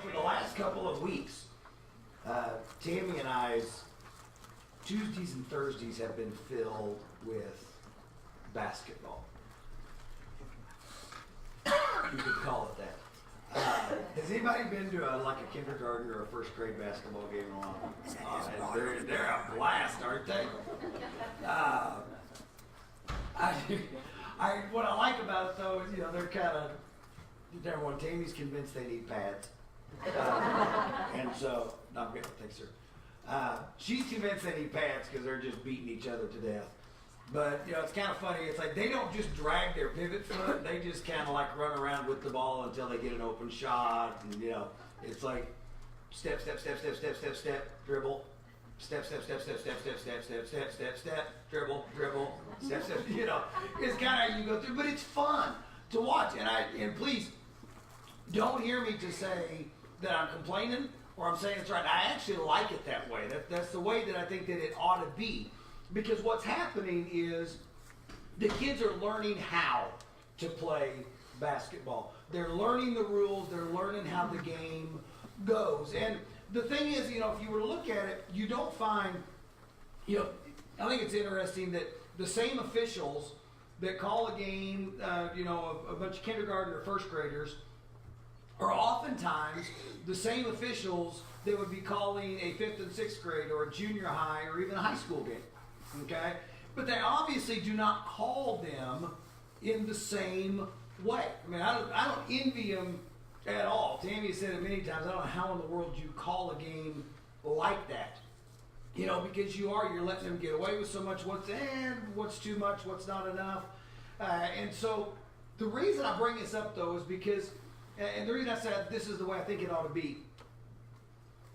for the last couple of weeks, Tammy and I's Tuesdays and Thursdays have been filled with basketball. You could call it that. Has anybody been to a kindergarten or a first grade basketball game in a while? They're a blast, aren't they? What I like about it though is they're kind of everyone. Tammy's convinced they need pads, and so no, I'm good. Thanks, sir. She's convinced they need pads because they're just beating each other to death. But it's kind of funny. It's like they don't just drag their pivot foot; they just kind of run around with the ball until they get an open shot. And it's like step, step, step, step, step, step, step, dribble, step, step, step, step, step, step, step, step, step, step, step, dribble, dribble, step, step. It's kind of how you go through, but it's fun to watch. And please don't hear me to say that I'm complaining or I'm saying it's right. I actually like it that way. That's the way that I think that it ought to be. Because what's happening is the kids are learning how to play basketball. They're learning the rules. They're learning how the game goes. And the thing is, if you were to look at it, you don't find, I think it's interesting that the same officials that call a game, a bunch of kindergarten or first graders are oftentimes the same officials that would be calling a 5th and 6th grade or a junior high or even a high school game. Okay? But they obviously do not call them in the same way. I mean, I don't envy them at all. Tammy has said it many times. I don't know how in the world you call a game like that. Because you're letting them get away with so much. What's too much? What's not enough? And so the reason I bring this up, though, is because, and the reason I said this is the way I think it ought to be.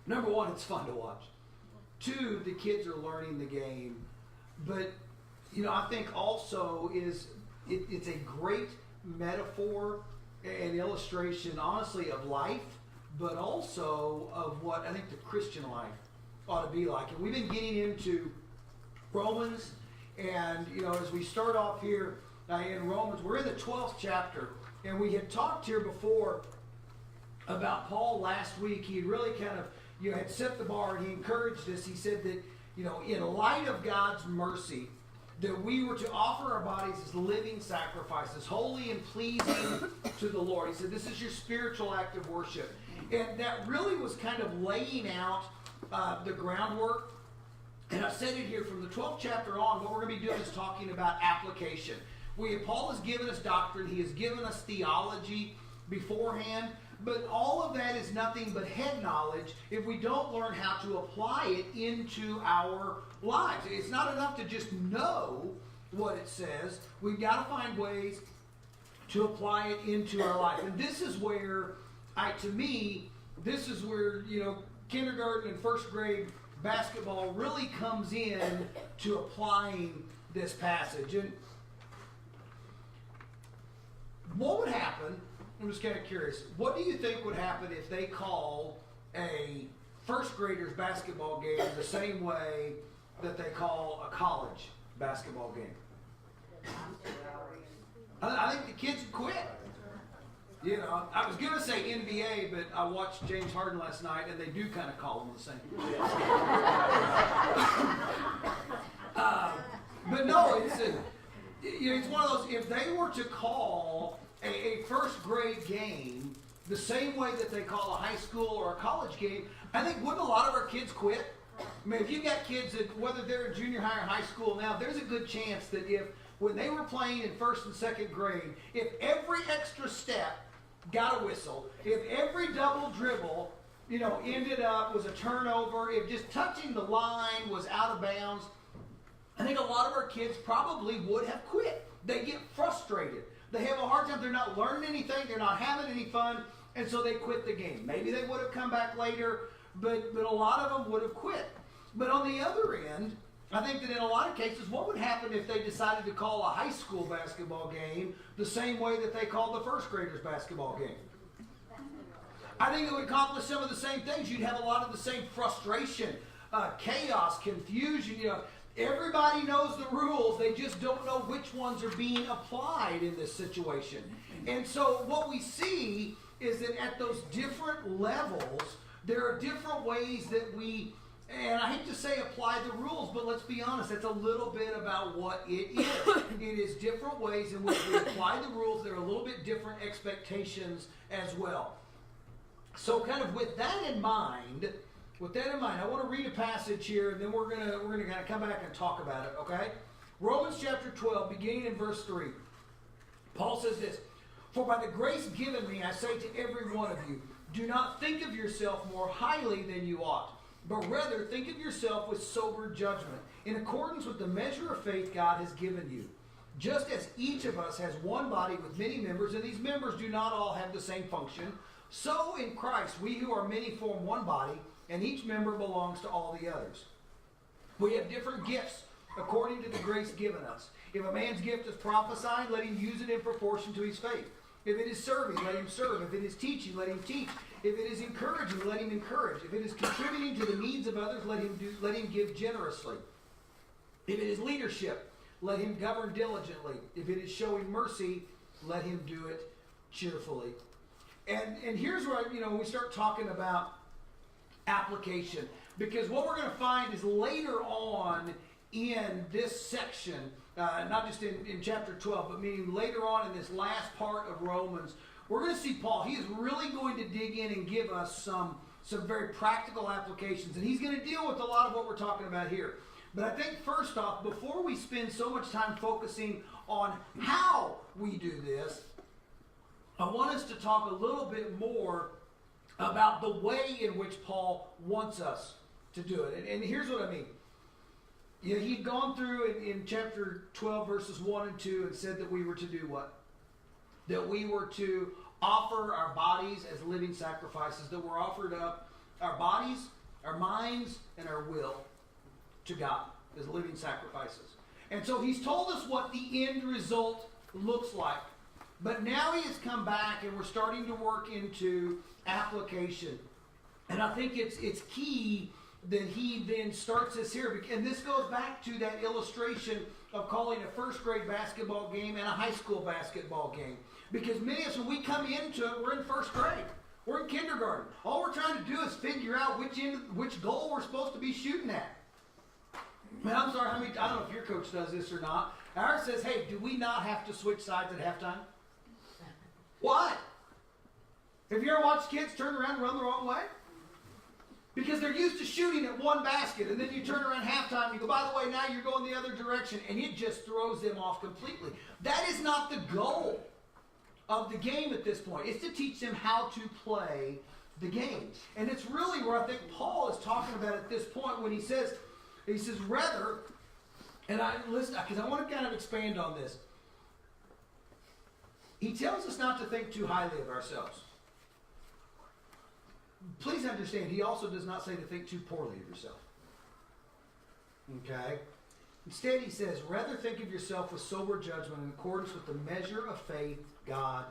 Number one, it's fun to watch. Two, the kids are learning the game. But, I think also it's a great metaphor and illustration, honestly, of life, but also of what I think the Christian life ought to be like. And we've been getting into Romans, and, as we start off here in Romans, we're in the 12th chapter, and we had talked here before about Paul last week. He had really kind of, had set the bar, and he encouraged us. He said that, in light of God's mercy, that we were to offer our bodies as living sacrifices, holy and pleasing to the Lord. He said, this is your spiritual act of worship. And that really was kind of laying out the groundwork. And I said it here, from the 12th chapter on, what we're going to be doing is talking about application. Paul has given us doctrine. He has given us theology beforehand. But all of that is nothing but head knowledge if we don't learn how to apply it into our lives. It's not enough to just know what it says. We've got to find ways to apply it into our life. And this is where, this is where, kindergarten and first grade basketball really comes in to applying this passage. And what would happen, I'm just kind of curious, what do you think would happen if they call a first grader's basketball game the same way that they call a college basketball game? I think the kids would quit. I was going to say NBA, but I watched James Harden last night, and they do kind of call them the same. But no, it's one of those, if they were to call a first grade game the same way that they call a high school or a college game, I think wouldn't a lot of our kids quit? I mean, if you've got kids that, whether they're in junior high or high school now, there's a good chance that when they were playing in first and second grade, if every extra step got a whistle, if every double dribble, ended up was a turnover, if just touching the line was out of bounds, I think a lot of our kids probably would have quit. They get frustrated. They have a hard time. They're not learning anything. They're not having any fun. And so they quit the game. Maybe they would have come back later, but a lot of them would have quit. But on the other end, I think that in a lot of cases, what would happen if they decided to call a high school basketball game the same way that they called the first graders basketball game? I think it would accomplish some of the same things. You'd have a lot of the same frustration, chaos, confusion. Everybody knows the rules. They just don't know which ones are being applied in this situation. And so what we see is that at those different levels, there are different ways that we, and I hate to say apply the rules, but let's be honest, that's a little bit about what it is. It is different ways in which we apply the rules. There are a little bit different expectations as well. So kind of with that in mind, I want to read a passage here, and then we're gonna kind of come back and talk about it, okay? Romans chapter 12, beginning in verse 3. Paul says this, "For by the grace given me, I say to every one of you, do not think of yourself more highly than you ought, but rather think of yourself with sober judgment, in accordance with the measure of faith God has given you. Just as each of us has one body with many members, and these members do not all have the same function, so in Christ we who are many form one body, and each member belongs to all the others. We have different gifts according to the grace given us. If a man's gift is prophesying, let him use it in proportion to his faith. If it is serving, let him serve. If it is teaching, let him teach. If it is encouraging, let him encourage. If it is contributing to the needs of others, let him give generously. If it is leadership, let him govern diligently. If it is showing mercy, let him do it cheerfully." And here's where we start talking about application, because what we're going to find is later on in this section, not just in chapter 12, but meaning later on in this last part of Romans, we're going to see Paul. He is really going to dig in and give us some very practical applications, and he's going to deal with a lot of what we're talking about here. But I think first off, before we spend so much time focusing on how we do this, I want us to talk a little bit more about the way in which Paul wants us to do it. And here's what I mean. He'd gone through in chapter 12, verses 1 and 2, and said that we were to do what? That we were to offer our bodies as living sacrifices, that we're offered up our bodies, our minds, and our will to God as living sacrifices. And so he's told us what the end result looks like. But now he has come back, and we're starting to work into application. And I think it's key that he then starts this here. And this goes back to that illustration of calling a first grade basketball game and a high school basketball game. Because many of us, when we come into it, we're in first grade. We're in kindergarten. All we're trying to do is figure out which goal we're supposed to be shooting at. Man, I'm sorry, I don't know if your coach does this or not. Ours says, hey, do we not have to switch sides at halftime? Why? Have you ever watched kids turn around and run the wrong way? Because they're used to shooting at one basket, and then you turn around halftime and you go, by the way, now you're going the other direction, and it just throws them off completely. That is not the goal of the game at this point. It's to teach them how to play the game. And it's really where I think Paul is talking about at this point when he says rather, and I listen, because I want to kind of expand on this. He tells us not to think too highly of ourselves. Please understand, he also does not say to think too poorly of yourself. Okay? Instead, he says, rather think of yourself with sober judgment in accordance with the measure of faith God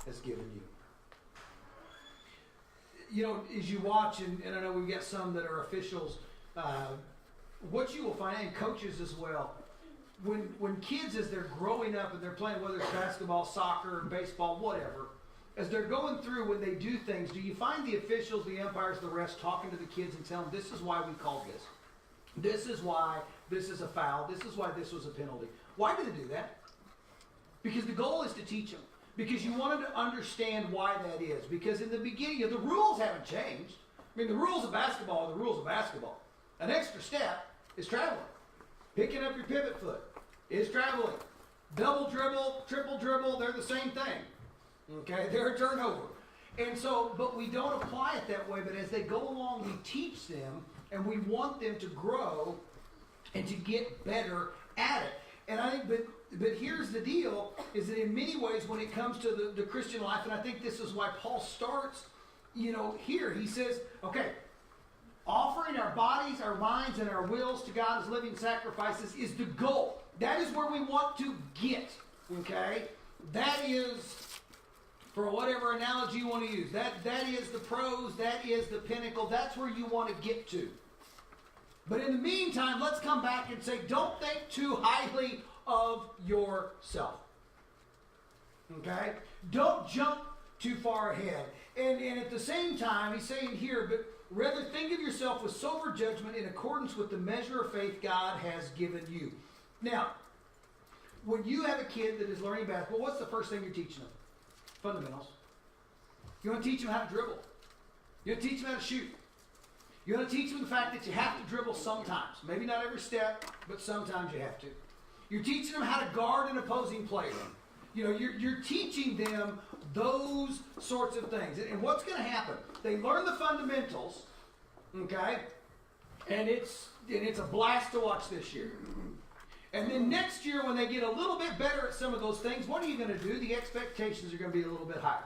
has given you. You know, as you watch, and I know we've got some that are officials, what you will find, and coaches as well, when kids, as they're growing up and they're playing, whether it's basketball, soccer, baseball, whatever, as they're going through when they do things, do you find the officials, the umpires, the refs talking to the kids and telling them, this is why we called this. This is why this is a foul. This is why this was a penalty. Why do they do that? Because the goal is to teach them. Because you want them to understand why that is. Because in the beginning, the rules haven't changed. I mean, the rules of basketball are the rules of basketball. An extra step is traveling. Picking up your pivot foot is traveling. Double dribble, triple dribble, they're the same thing. Okay, they're a turnover. And so, but we don't apply it that way, but as they go along, we teach them, and we want them to grow and to get better at it. And I think, but here's the deal, is that in many ways, when it comes to the Christian life, and I think this is why Paul starts, here, he says, okay, offering our bodies, our minds, and our wills to God as living sacrifices is the goal. That is where we want to get, okay? That is, for whatever analogy you want to use, that is the pros, that is the pinnacle, that's where you want to get to. But in the meantime, let's come back and say, don't think too highly of yourself. Okay? Don't jump too far ahead. And at the same time, he's saying here, but rather think of yourself with sober judgment in accordance with the measure of faith God has given you. Now, when you have a kid that is learning basketball, what's the first thing you're teaching them? Fundamentals. You want to teach them how to dribble. You want to teach them how to shoot. You want to teach them the fact that you have to dribble sometimes. Maybe not every step, but sometimes you have to. You're teaching them how to guard an opposing player. You know, you're teaching them those sorts of things. And what's going to happen? They learn the fundamentals, okay? And it's a blast to watch this year. And then next year, when they get a little bit better at some of those things, what are you going to do? The expectations are going to be a little bit higher.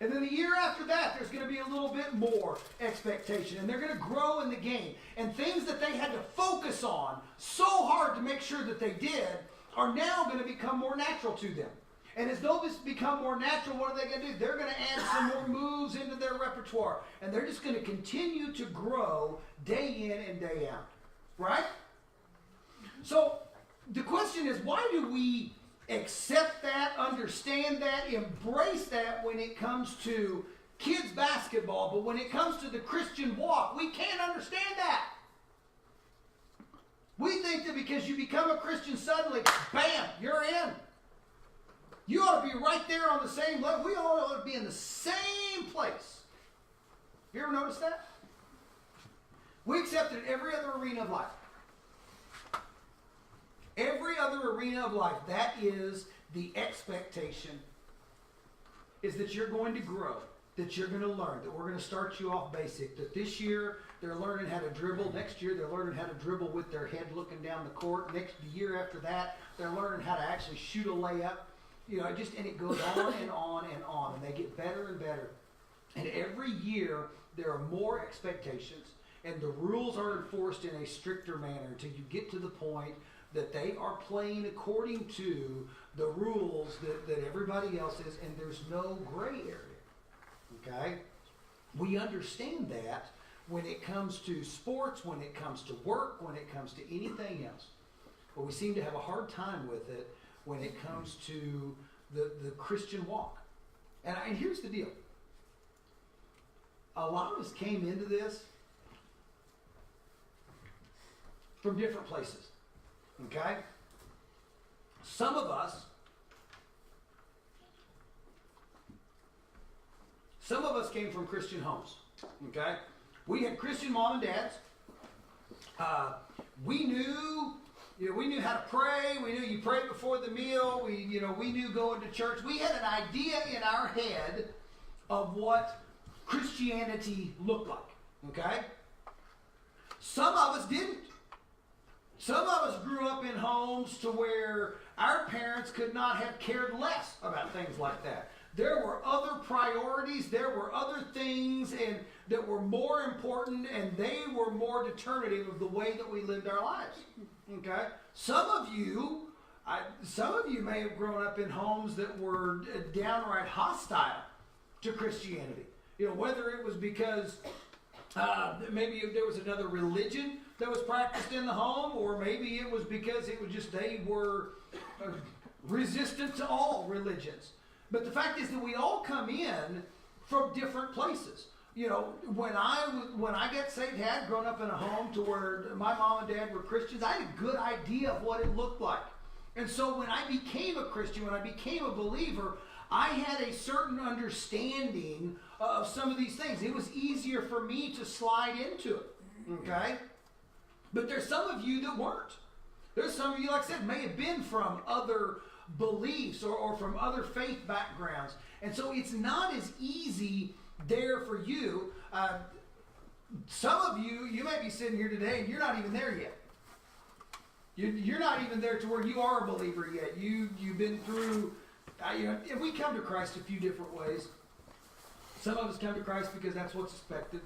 And then the year after that, there's going to be a little bit more expectation. And they're going to grow in the game. And things that they had to focus on so hard to make sure that they did are now going to become more natural to them. And as those become more natural, what are they going to do? They're going to add some more moves into their repertoire. And they're just going to continue to grow day in and day out. Right? So the question is, why do we accept that, understand that, embrace that when it comes to kids basketball, but when it comes to the Christian walk, we can't understand that? We think that because you become a Christian suddenly, bam, you're in. You ought to be right there on the same level. We all ought to be in the same place. You ever notice that? We accept it in every other arena of life. Every other arena of life, that is the expectation, is that you're going to grow, that you're going to learn, that we're going to start you off basic, that this year they're learning how to dribble, next year they're learning how to dribble with their head looking down the court, next year after that they're learning how to actually shoot a layup, and it goes on and on and on, and they get better and better. And every year there are more expectations, and the rules are enforced in a stricter manner until you get to the point that they are playing according to the rules that everybody else is, and there's no gray area. Okay? We understand that when it comes to sports, when it comes to work, when it comes to anything else. But we seem to have a hard time with it when it comes to the Christian walk. And here's the deal. A lot of us came into this from different places. Okay? Some of us came from Christian homes. Okay? We had Christian mom and dads. We knew how to pray. We knew you prayed before the meal. We knew going to church. We had an idea in our head of what Christianity looked like. Okay? Some of us didn't. Some of us grew up in homes to where our parents could not have cared less about things like that. There were other priorities, there were other things that were more important, and they were more determinative of the way that we lived our lives. Okay? Some of you may have grown up in homes that were downright hostile to Christianity. Whether it was because maybe there was another religion that was practiced in the home, or maybe it was because it was just they were resistant to all religions. But the fact is that we all come in from different places. When I got saved, had grown up in a home to where my mom and dad were Christians, I had a good idea of what it looked like. And so when I became a Christian, when I became a believer, I had a certain understanding of some of these things. It was easier for me to slide into it. Okay? But there's some of you that weren't. There's some of you, like I said, may have been from other beliefs or from other faith backgrounds. And so it's not as easy there for you. Some of you may be sitting here today and you're not even there yet. You're not even there to where you are a believer yet. You've been through, and we come to Christ a few different ways. Some of us come to Christ because that's what's expected.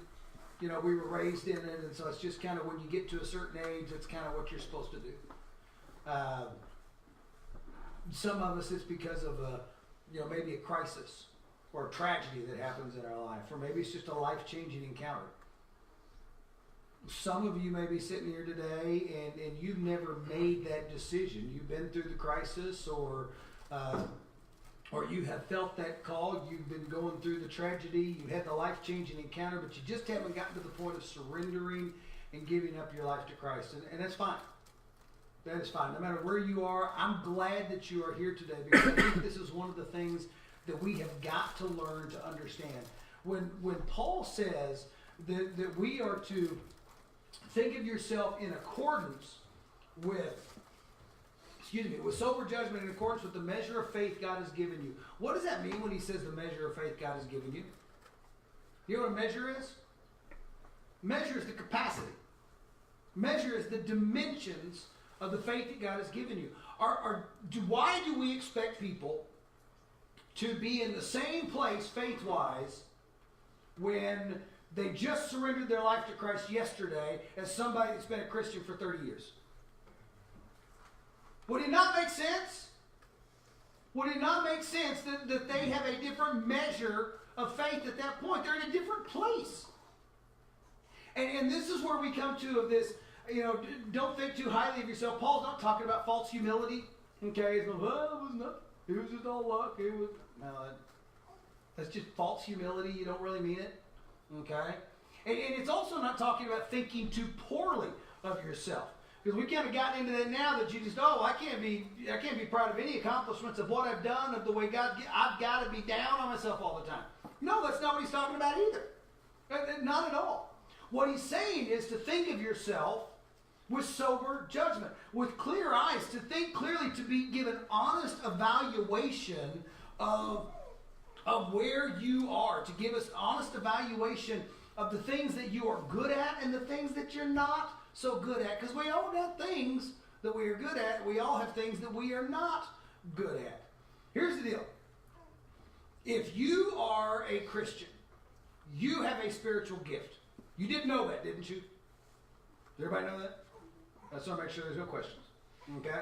We were raised in it, and so it's just kind of when you get to a certain age, that's kind of what you're supposed to do. Some of us, it's because of maybe a crisis or a tragedy that happens in our life, or maybe it's just a life-changing encounter. Some of you may be sitting here today and you've never made that decision. You've been through the crisis, or or you have felt that call, you've been going through the tragedy, you had the life-changing encounter, but you just haven't gotten to the point of surrendering and giving up your life to Christ. And that's fine. That is fine. No matter where you are, I'm glad that you are here today, because I think this is one of the things that we have got to learn to understand. When Paul says that we are to think of yourself in accordance with sober judgment, in accordance with the measure of faith God has given you. What does that mean when he says the measure of faith God has given you? You know what a measure is? Measure is the capacity. Measure is the dimensions of the faith that God has given you. Why do we expect people to be in the same place faith-wise when they just surrendered their life to Christ yesterday as somebody that's been a Christian for 30 years? Would it not make sense? Would it not make sense that they have a different measure of faith at that point? They're in a different place. And this is where we come to of this, don't think too highly of yourself. Paul's not talking about false humility. Okay, it was just all luck. That's just false humility. You don't really mean it. Okay? And it's also not talking about thinking too poorly of yourself. Because we kind of gotten into that now that you just, I can't be proud of any accomplishments of what I've done, of the way I've got to be down on myself all the time. No, that's not what he's talking about either. Not at all. What he's saying is to think of yourself with sober judgment, with clear eyes, to think clearly, to give an honest evaluation of where you are, to give us honest evaluation of the things that you are good at and the things that you're not so good at. Because we all got things that we are good at. We all have things that we are not good at. Here's the deal. If you are a Christian, you have a spiritual gift. You didn't know that, didn't you? Does everybody know that? I just want to make sure there's no questions. Okay?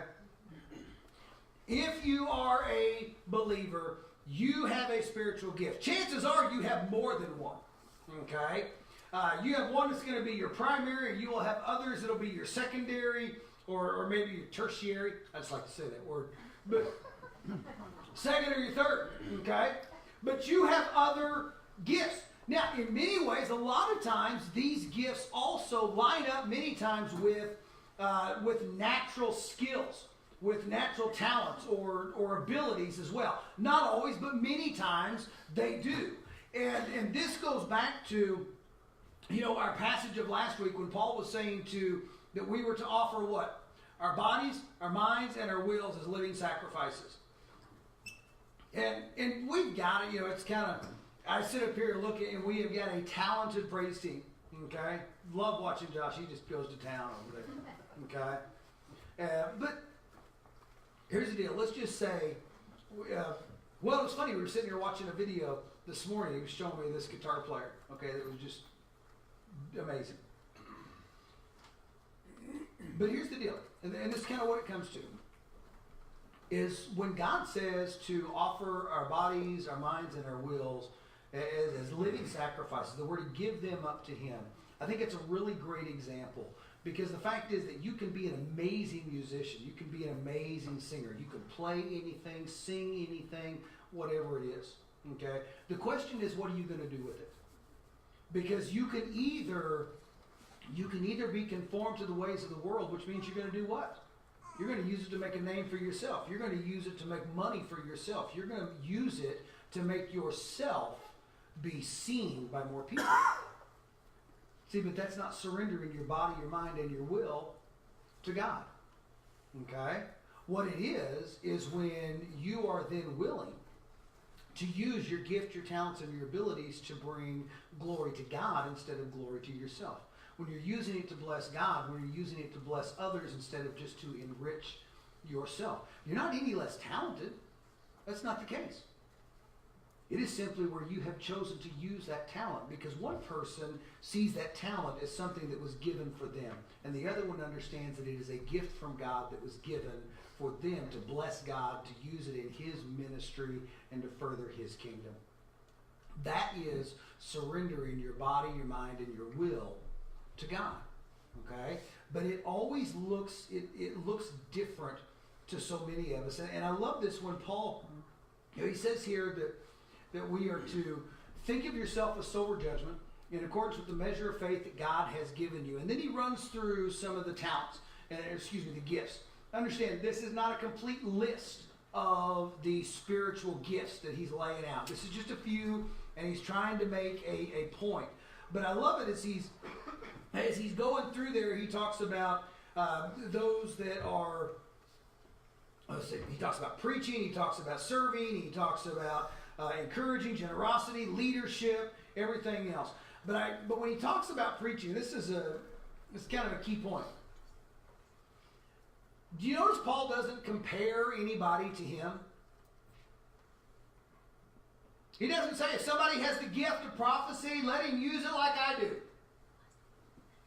If you are a believer, you have a spiritual gift. Chances are you have more than one. Okay? You have one that's going to be your primary, and you will have others that'll be your secondary, or maybe your tertiary. I just like to say that word. But second or your third. Okay? But you have other gifts. Now, in many ways, a lot of times, these gifts also line up many times with natural skills, with natural talents or abilities as well. Not always, but many times they do. And this goes back to, our passage of last week when Paul was saying that we were to offer what? Our bodies, our minds, and our wills as living sacrifices. And we've got it, it's kind of, I sit up here and look at, and we have got a talented praise team. Okay? Love watching Josh. He just goes to town over there. Okay? But here's the deal. Let's just say, it was funny. We were sitting here watching a video this morning. He was showing me this guitar player. Okay? That was just amazing. But here's the deal. And this is kind of what it comes to. Is when God says to offer our bodies, our minds, and our wills as living sacrifices, that we're to give them up to Him. I think it's a really great example, because the fact is that you can be an amazing musician, you can be an amazing singer, you can play anything, sing anything, whatever it is. Okay? The question is, what are you going to do with it? Because you can either be conformed to the ways of the world, which means you're going to do what? You're going to use it to make a name for yourself. You're going to use it to make money for yourself. You're going to use it to make yourself be seen by more people. See, but that's not surrendering your body, your mind, and your will to God. Okay? What it is when you are then willing to use your gift, your talents, and your abilities to bring glory to God instead of glory to yourself. When you're using it to bless God, when you're using it to bless others instead of just to enrich yourself. You're not any less talented. That's not the case. It is simply where you have chosen to use that talent, because one person sees that talent as something that was given for them, and the other one understands that it is a gift from God that was given for them to bless God, to use it in His ministry and to further His kingdom. That is surrendering your body, your mind, and your will to God. Okay? But it always looks, it looks different to so many of us. And I love this when Paul He says here that we are to think of yourself with sober judgment in accordance with the measure of faith that God has given you. And then he runs through some of the talents, the gifts. Understand, this is not a complete list of the spiritual gifts that he's laying out. This is just a few, and he's trying to make a point. But I love it as he's going through there. He talks about those that are. He talks about preaching. He talks about serving. He talks about encouraging, generosity, leadership, everything else. But when he talks about preaching, this is kind of a key point. Do you notice Paul doesn't compare anybody to him? He doesn't say, if somebody has the gift of prophecy, let him use it like I do.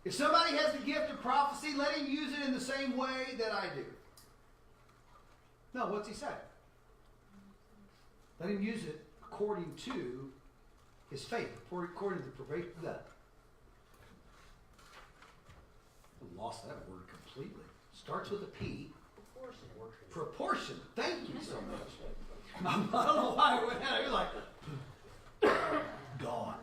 If somebody has the gift of prophecy, let him use it in the same way that I do. No, what's he say? Let him use it according to his faith, according to the provision. I lost that word completely. Starts with a P. Proportion. Thank you so much. I don't know why I went out. You're like, gone.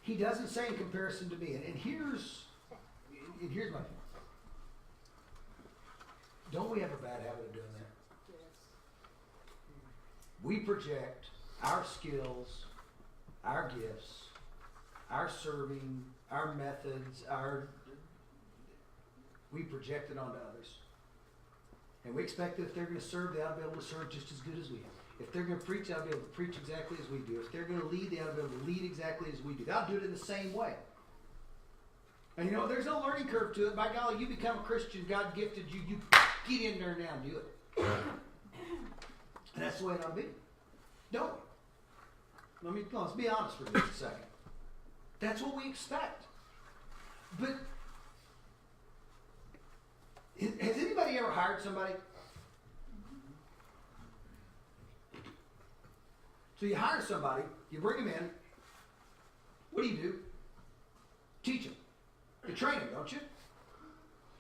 He doesn't say in comparison to me. And here's my point. Don't we have a bad habit of doing that? Yes. We project our skills, our gifts, our serving, our methods, we project it onto others. And we expect that if they're going to serve, they ought to be able to serve just as good as we have. If they're going to preach, they ought to be able to preach exactly as we do. If they're going to lead, they ought to be able to lead exactly as we do. They ought to do it in the same way. And there's no learning curve to it. By golly, you become a Christian, God gifted you, you get in there now and do it. And that's the way it ought to be. Don't we? Let's be honest for just a second. That's what we expect. But has anybody ever hired somebody? So you hire somebody, you bring them in. What do? Teach them. You train them, don't you?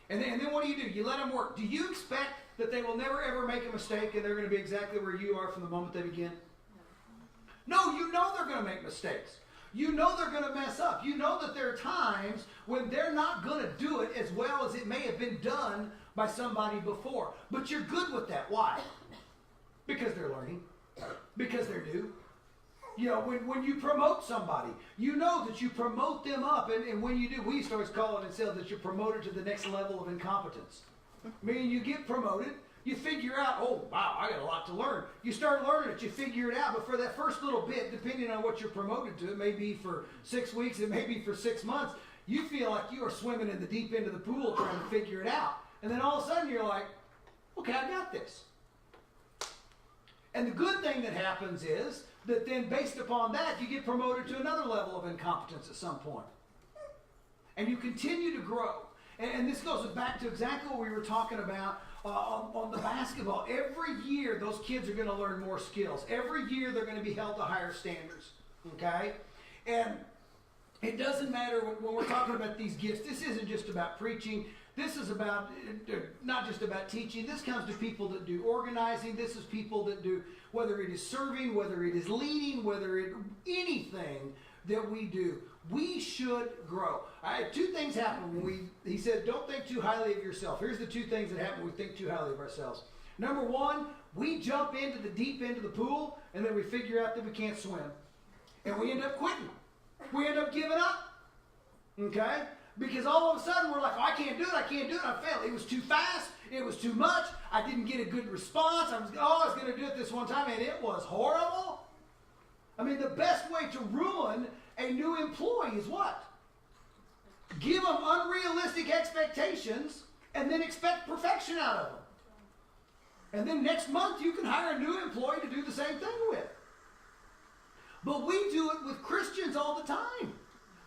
And then what do? You let them work. Do you expect that they will never ever make a mistake and they're going to be exactly where you are from the moment they begin? No, you know they're going to make mistakes. You know they're going to mess up. You know that there are times when they're not going to do it as well as it may have been done by somebody before. But you're good with that. Why? Because they're learning. Because they're new. When you promote somebody, you know that you promote them up. And when you do, we used to always call it in sales that you're promoted to the next level of incompetence. Meaning you get promoted, you figure out, oh, wow, I got a lot to learn. You start learning it, you figure it out. But for that first little bit, depending on what you're promoted to, it may be for 6 weeks, it may be for 6 months, you feel like you are swimming in the deep end of the pool trying to figure it out. And then all of a sudden you're like, okay, I got this. And the good thing that happens is that then based upon that, you get promoted to another level of incompetence at some point. And you continue to grow. And this goes back to exactly what we were talking about on the basketball. Every year, those kids are going to learn more skills. Every year, they're going to be held to higher standards. Okay? And it doesn't matter when we're talking about these gifts. This isn't just about preaching. This is about, not just about teaching. This comes to people that do organizing. This is people that do, whether it is serving, whether it is leading, anything that we do. We should grow. Two things happen when he said, don't think too highly of yourself. Here's the two things that happen when we think too highly of ourselves. Number one, we jump into the deep end of the pool, and then we figure out that we can't swim. And we end up quitting. We end up giving up. Okay? Because all of a sudden we're like, oh, I can't do it, I failed. It was too fast, it was too much, I didn't get a good response, I was going to do it this one time, and it was horrible. I mean, the best way to ruin a new employee is what? Give them unrealistic expectations and then expect perfection out of them. And then next month you can hire a new employee to do the same thing with. But we do it with Christians all the time.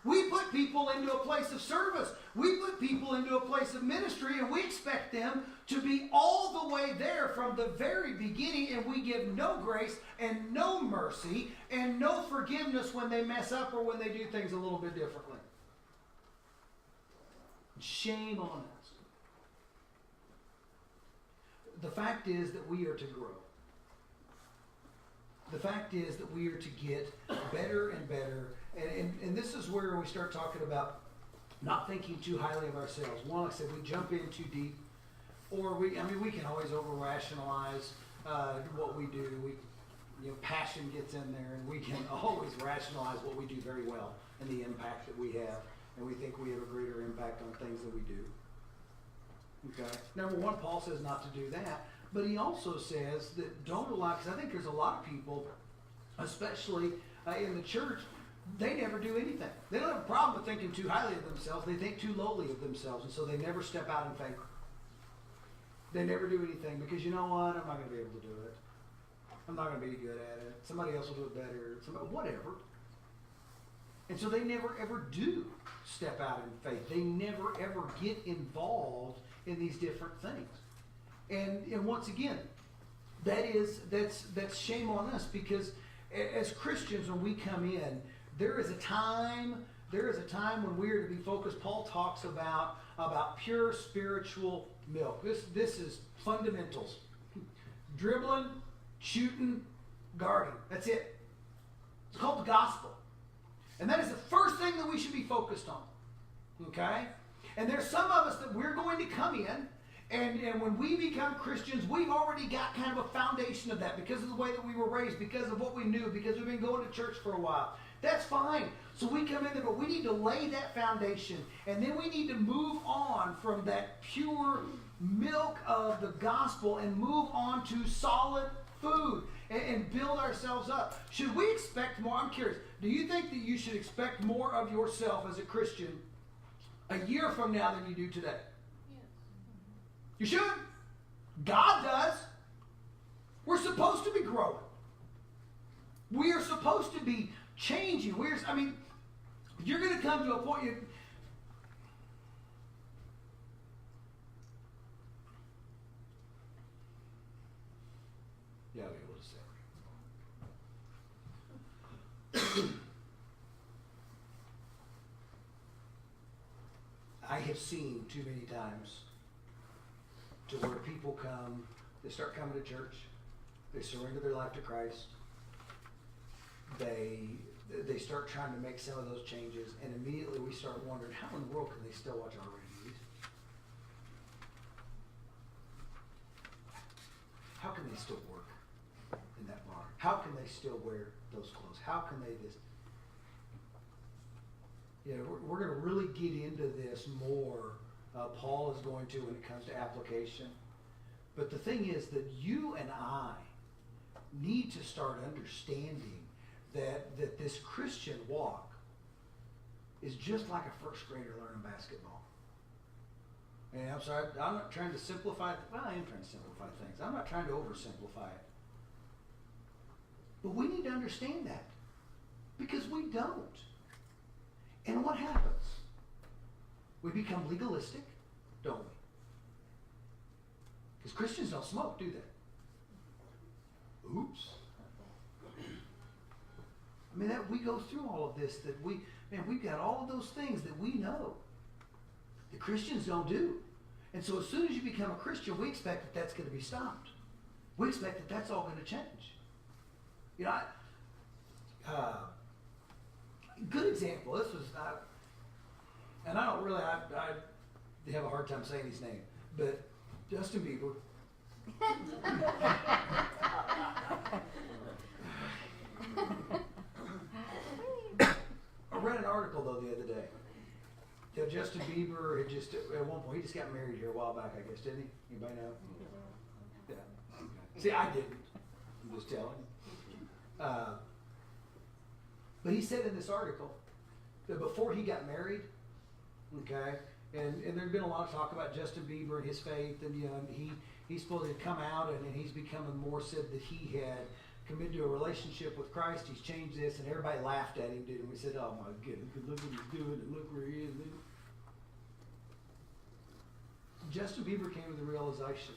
We put people into a place of service. We put people into a place of ministry, and we expect them to be all the way there from the very beginning, and we give no grace and no mercy and no forgiveness when they mess up or when they do things a little bit differently. Shame on us. the fact is that we are to grow. The fact is that we are to get better and better. And this is where we start talking about not thinking too highly of ourselves. One, like I said, we jump in too deep. Or we can always over-rationalize what we do. Passion gets in there, and we can always rationalize what we do very well and the impact that we have. And we think we have a greater impact on things than we do. Okay. Number one, Paul says not to do that. But he also says that don't allow, because I think there's a lot of people, especially in the church, they never do anything. They don't have a problem with thinking too highly of themselves. They think too lowly of themselves, and so they never step out in faith. They never do anything because you know what? I'm not going to be able to do it. I'm not going to be good at it. Somebody else will do it better. Whatever. And so they never ever do step out in faith. They never ever get involved in these different things. And once again, that's shame on us, because as Christians, when we come in, there is a time when we are to be focused. Paul talks about pure spiritual milk. This is fundamentals. Dribbling, shooting, guarding. That's it. It's called the gospel. And that is the first thing that we should be focused on. Okay? And there's some of us that we're going to come in, and when we become Christians, we've already got kind of a foundation of that because of the way that we were raised, because of what we knew, because we've been going to church for a while. That's fine. So we come in there, but we need to lay that foundation, and then we need to move on from that pure milk of the gospel and move on to solid food and build ourselves up. Should we expect more? I'm curious. Do you think that you should expect more of yourself as a Christian a year from now than you do today? Yes. You should. God does. We're supposed to be growing. We are supposed to be changing. You're going to come to a point. Yeah, I'll be able to say. I have seen too many times to where people come, they start coming to church, they surrender their life to Christ, they start trying to make some of those changes, and immediately we start wondering, how in the world can they still watch R-rated movies? How can they still work in that bar? How can they still wear those clothes? How can they this? We're going to really get into this more. Paul is going to when it comes to application. But the thing is that you and I need to start understanding that this Christian walk is just like a first grader learning basketball. And I'm sorry, I'm not trying to simplify it. Well, I am trying to simplify things. I'm not trying to oversimplify it. But we need to understand that, because we don't. And what happens? We become legalistic, don't we? Because Christians don't smoke, do they? Oops. We go through all of this, that we've got all of those things that we know the Christians don't do. And so as soon as you become a Christian, we expect that that's going to be stopped. We expect that that's all going to change. Good example. This was, and I don't really, I have a hard time saying his name, but Justin Bieber. I read an article though the other day that Justin Bieber had just, at one point, he just got married here a while back, I guess, didn't he? Anybody know? Yeah. Okay. See, I didn't. I'm just telling. But he said in this article that before he got married, okay, and there'd been a lot of talk about Justin Bieber and his faith, and he's supposed to come out, and he's becoming more, said that he had committed to a relationship with Christ. He's changed this, and everybody laughed at him, didn't we? We said, "Oh my goodness, look what he's doing, and look where he is." Justin Bieber came to the realization,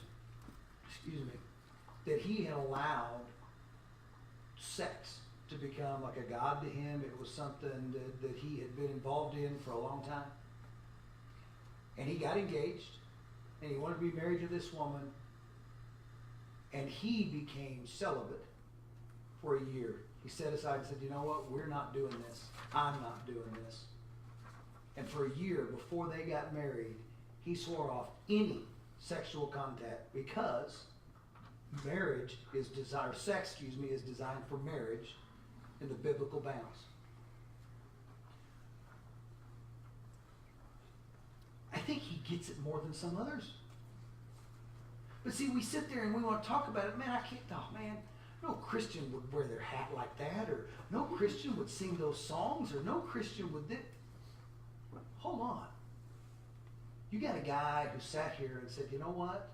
that he had allowed sex to become like a god to him. It was something that he had been involved in for a long time. And he got engaged, and he wanted to be married to this woman. And he became celibate for a year. He set aside and said, you know what, we're not doing this. I'm not doing this. And for a year before they got married, he swore off any sexual contact because marriage is designed, sex, is designed for marriage in the biblical bounds. I think he gets it more than some others. But see, we sit there and we want to talk about it. Man, I can't talk, man. No Christian would wear their hat like that, or no Christian would sing those songs, or no Christian would Hold on. You got a guy who sat here and said, you know what?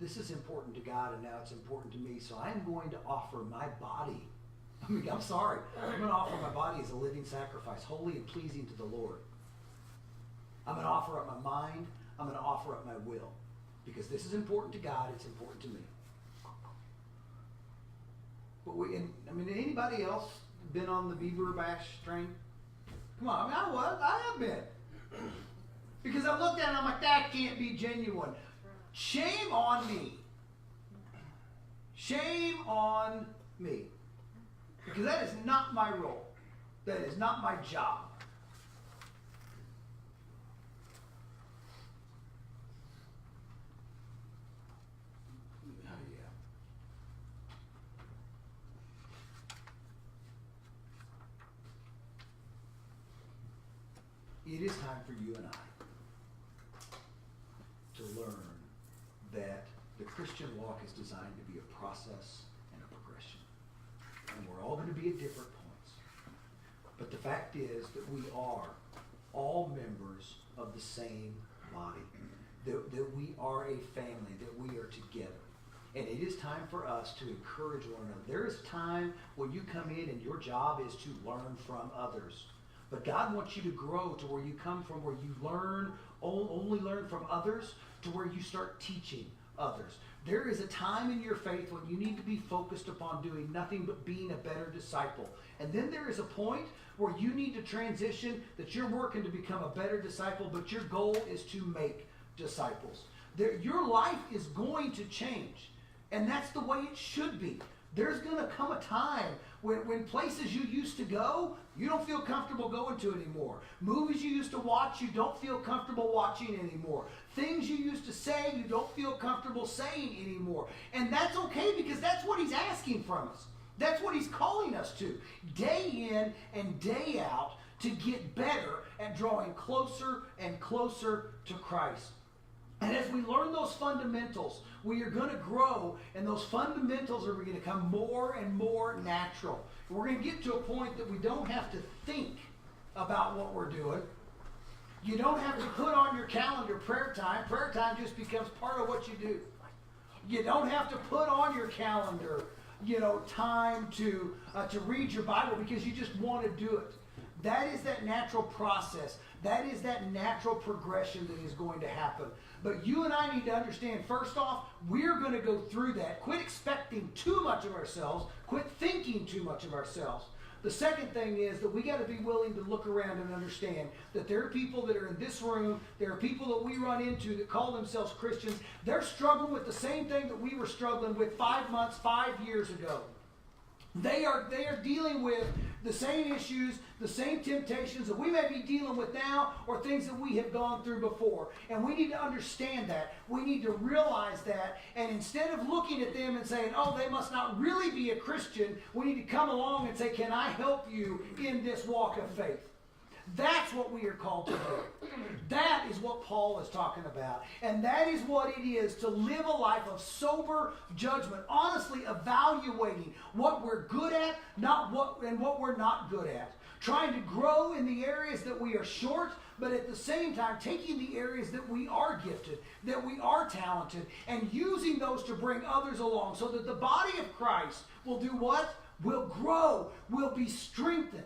This is important to God, and now it's important to me, so I'm going to offer my body. I'm sorry. I'm going to offer my body as a living sacrifice, holy and pleasing to the Lord. I'm going to offer up my mind. I'm going to offer up my will. Because this is important to God, it's important to me. But anybody else been on the Bieber bash train? Come on, I have been. Because I looked at it and I'm like, that can't be genuine. Shame on me. Shame on me. Because that is not my role. That is not my job. It is time for you and I to learn that the Christian walk is designed to be a process and a progression. And we're all going to be at different points. But the fact is that we are all members of the same body. That we are a family, that we are together. And it is time for us to encourage one another. There is time when you come in and your job is to learn from others. But God wants you to grow to where you come from, where you only learn from others, to where you start teaching others. There is a time in your faith when you need to be focused upon doing nothing but being a better disciple. And then there is a point where you need to transition, that you're working to become a better disciple, but your goal is to make disciples. Your life is going to change. And that's the way it should be. There's going to come a time when places you used to go, you don't feel comfortable going to anymore. Movies you used to watch, you don't feel comfortable watching anymore. Things you used to say, you don't feel comfortable saying anymore. And that's okay, because that's what he's asking from us. That's what he's calling us to. Day in and day out, to get better at drawing closer and closer to Christ. And as we learn those fundamentals, we are going to grow, and those fundamentals are going to become more and more natural. We're going to get to a point that we don't have to think about what we're doing. You don't have to put on your calendar prayer time. Prayer time just becomes part of what you do. You don't have to put on your calendar, time to read your Bible, because you just want to do it. That is that natural process. That is that natural progression that is going to happen. But you and I need to understand, first off, we're going to go through that. Quit expecting too much of ourselves. Quit thinking too much of ourselves. The second thing is that we got to be willing to look around and understand that there are people that are in this room, there are people that we run into that call themselves Christians. They're struggling with the same thing that we were struggling with 5 months, 5 years ago. They are dealing with the same issues, the same temptations that we may be dealing with now, or things that we have gone through before. And we need to understand that. We need to realize that. And instead of looking at them and saying, oh, they must not really be a Christian, we need to come along and say, can I help you in this walk of faith? That's what we are called to do. That is what Paul is talking about. And that is what it is to live a life of sober judgment, honestly evaluating what we're good at, what we're not good at. Trying to grow in the areas that we are short, but at the same time taking the areas that we are gifted, that we are talented, and using those to bring others along so that the body of Christ will do what? Will grow, will be strengthened.